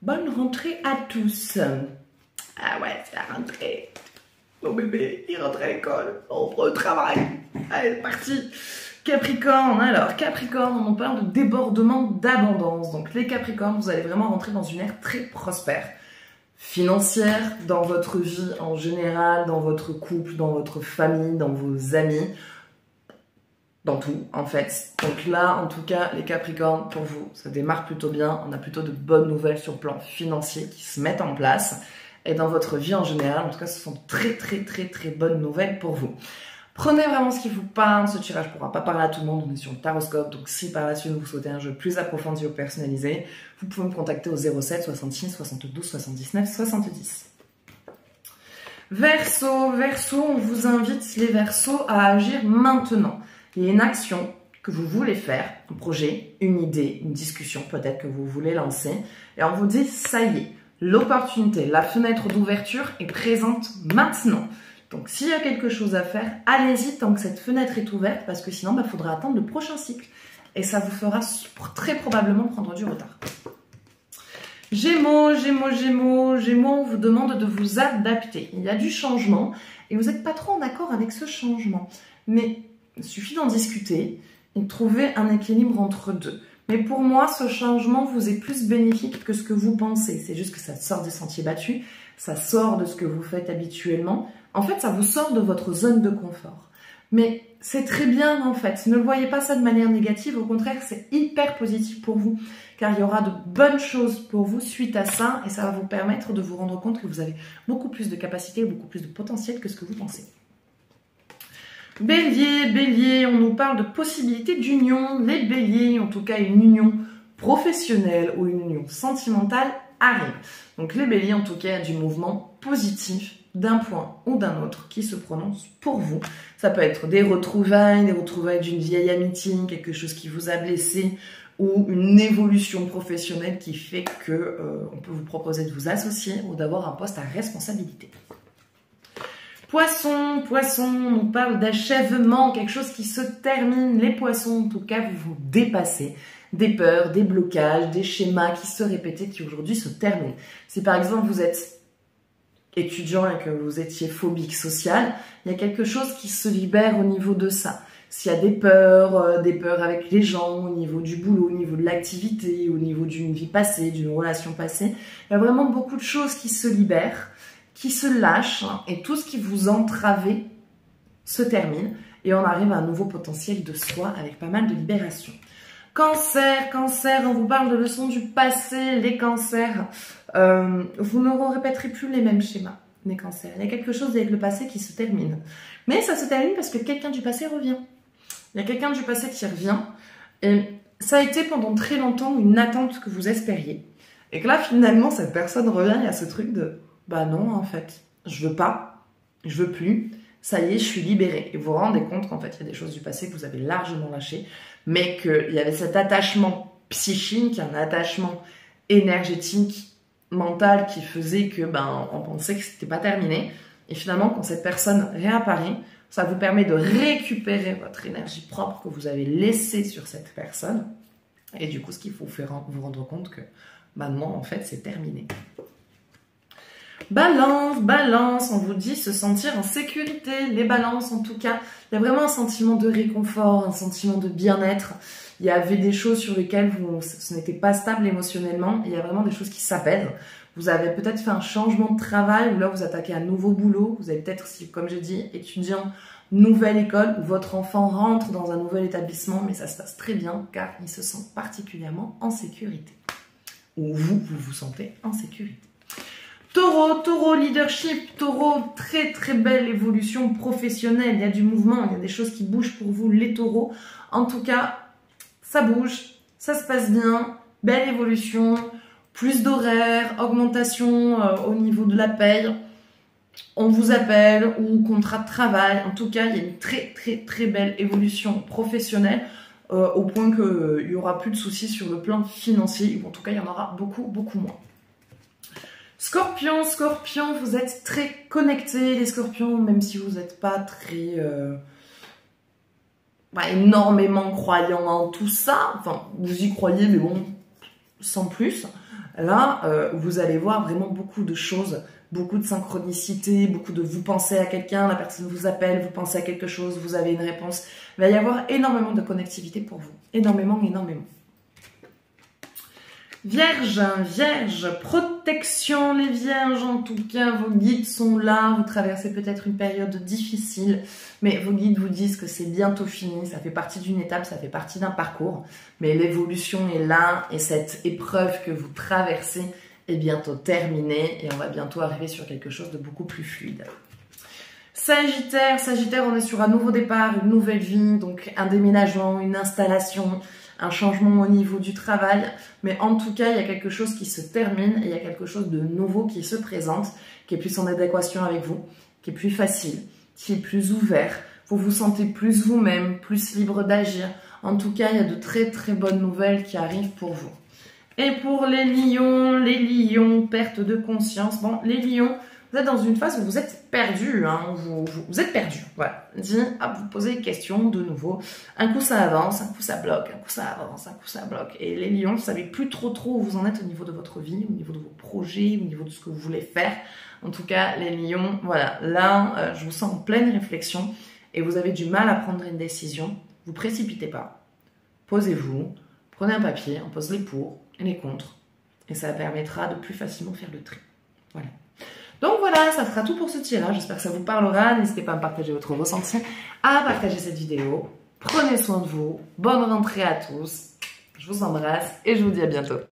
Bonne rentrée à tous. Ah ouais, c'est la rentrée. Mon bébé, il rentre à l'école, on reprend le travail. Allez, c'est parti. Capricorne, alors Capricorne, on parle de débordement d'abondance. Donc les Capricornes, vous allez vraiment rentrer dans une ère très prospère. Financière, dans votre vie en général, dans votre couple, dans votre famille, dans vos amis, dans tout en fait. Donc là, en tout cas, les Capricornes, pour vous, ça démarre plutôt bien. On a plutôt de bonnes nouvelles sur le plan financier qui se mettent en place. Et dans votre vie en général, en tout cas, ce sont très bonnes nouvelles pour vous. Prenez vraiment ce qui vous parle. Ce tirage ne pourra pas parler à tout le monde. On est sur le taroscope. Donc si par la suite vous souhaitez un jeu plus approfondi ou personnalisé, vous pouvez me contacter au 07 66 72 79 70. Verseau, on vous invite les Verseaux à agir maintenant. Il y a une action que vous voulez faire, un projet, une idée, une discussion peut-être que vous voulez lancer. Et on vous dit, ça y est, l'opportunité, la fenêtre d'ouverture est présente maintenant. Donc s'il y a quelque chose à faire, allez-y tant que cette fenêtre est ouverte, parce que sinon, il faudra attendre le prochain cycle. Et ça vous fera très probablement prendre du retard. Gémeaux, on vous demande de vous adapter. Il y a du changement et vous n'êtes pas trop en accord avec ce changement. Mais il suffit d'en discuter et de trouver un équilibre entre deux. Mais pour moi, ce changement vous est plus bénéfique que ce que vous pensez. C'est juste que ça sort des sentiers battus, ça sort de ce que vous faites habituellement. En fait, ça vous sort de votre zone de confort. Mais c'est très bien en fait. Ne le voyez pas ça de manière négative. Au contraire, c'est hyper positif pour vous. Car il y aura de bonnes choses pour vous suite à ça. Et ça va vous permettre de vous rendre compte que vous avez beaucoup plus de capacité, beaucoup plus de potentiel que ce que vous pensez. Bélier, on nous parle de possibilités d'union. Les béliers, en tout cas une union professionnelle ou une union sentimentale arrive. Donc les béliers, en tout cas, du mouvement positif d'un point ou d'un autre qui se prononce pour vous. Ça peut être des retrouvailles d'une vieille amitié, quelque chose qui vous a blessé ou une évolution professionnelle qui fait que on peut vous proposer de vous associer ou d'avoir un poste à responsabilité. Poisson, on nous parle d'achèvement, quelque chose qui se termine. Les poissons, en tout cas, vous vous dépassez. Des peurs, des blocages, des schémas qui se répétaient, qui aujourd'hui se terminent. Si par exemple vous êtes étudiant et que vous étiez phobique social, il y a quelque chose qui se libère au niveau de ça. S'il y a des peurs avec les gens, au niveau du boulot, au niveau de l'activité, au niveau d'une vie passée, d'une relation passée, il y a vraiment beaucoup de choses qui se libèrent, qui se lâchent, et tout ce qui vous entravait se termine, et on arrive à un nouveau potentiel de soi avec pas mal de libération. Cancer, on vous parle de leçons du passé, les cancers. Vous ne répéterez plus les mêmes schémas, les cancers. Il y a quelque chose avec le passé qui se termine. Mais ça se termine parce que quelqu'un du passé revient. Il y a quelqu'un du passé qui revient. Et ça a été pendant très longtemps une attente que vous espériez. Et que là, finalement, cette personne revient, il y a ce truc de « bah non, en fait, je veux pas, je veux plus. Ça y est, je suis libérée. » Et vous vous rendez compte qu'en fait, il y a des choses du passé que vous avez largement lâchées, mais qu'il y avait cet attachement psychique, un attachement énergétique, mental, qui faisait que on pensait que c'était pas terminé. Et finalement, quand cette personne réapparaît, ça vous permet de récupérer votre énergie propre que vous avez laissée sur cette personne. Et du coup, ce qu'il faut faire, vous rendre compte que maintenant, en fait, c'est terminé. Balance, on vous dit se sentir en sécurité. Les balances, en tout cas, il y a vraiment un sentiment de réconfort, un sentiment de bien-être. Il y avait des choses sur lesquelles ce n'était pas stable émotionnellement. Il y a vraiment des choses qui s'apaisent. Vous avez peut-être fait un changement de travail ou là vous attaquez un nouveau boulot. Vous avez peut-être, comme j'ai dit, étudiant, nouvelle école, où votre enfant rentre dans un nouvel établissement, mais ça se passe très bien car il se sent particulièrement en sécurité. Ou vous vous sentez en sécurité. Taureau, leadership, Taureau, très belle évolution professionnelle. Il y a du mouvement, il y a des choses qui bougent pour vous, les taureaux. En tout cas, ça bouge, ça se passe bien, belle évolution, plus d'horaires, augmentation au niveau de la paye. On vous appelle ou contrat de travail. En tout cas, il y a une très belle évolution professionnelle au point qu'il n'y aura plus de soucis sur le plan financier. Ou en tout cas, il y en aura beaucoup moins. Scorpion, vous êtes très connectés, les scorpions, même si vous n'êtes pas très énormément croyants en tout ça. Enfin, vous y croyez, mais bon, sans plus. Là, vous allez voir vraiment beaucoup de choses, beaucoup de synchronicité, beaucoup de vous pensez à quelqu'un, la personne vous appelle, vous pensez à quelque chose, vous avez une réponse. Il va y avoir énormément de connectivité pour vous. Énormément, énormément. Vierge, Vierge, protection les Vierges, en tout cas vos guides sont là, vous traversez peut-être une période difficile, mais vos guides vous disent que c'est bientôt fini, ça fait partie d'une étape, ça fait partie d'un parcours, mais l'évolution est là et cette épreuve que vous traversez est bientôt terminée et on va bientôt arriver sur quelque chose de beaucoup plus fluide. Sagittaire, Sagittaire, on est sur un nouveau départ, une nouvelle vie, donc un déménagement, une installation, un changement au niveau du travail, mais en tout cas, il y a quelque chose qui se termine et il y a quelque chose de nouveau qui se présente, qui est plus en adéquation avec vous, qui est plus facile, qui est plus ouvert, vous vous sentez plus vous-même, plus libre d'agir. En tout cas, il y a de très très bonnes nouvelles qui arrivent pour vous. Et pour les lions, perte de conscience. Bon, les lions, vous êtes dans une phase où vous êtes perdu, hein, vous êtes perdu. Voilà. Vous posez des questions de nouveau. Un coup ça avance, un coup ça bloque, un coup ça avance, un coup ça bloque. Et les lions, vous savez plus trop où vous en êtes au niveau de votre vie, au niveau de vos projets, au niveau de ce que vous voulez faire. En tout cas, les lions, voilà. Là, je vous sens en pleine réflexion et vous avez du mal à prendre une décision. Vous précipitez pas. Posez-vous, prenez un papier, on pose les pour et les contre. Et ça permettra de plus facilement faire le tri. Voilà. Donc voilà, ça sera tout pour ce tirage. J'espère que ça vous parlera. N'hésitez pas à me partager votre ressenti, à partager cette vidéo. Prenez soin de vous. Bonne rentrée à tous. Je vous embrasse et je vous dis à bientôt.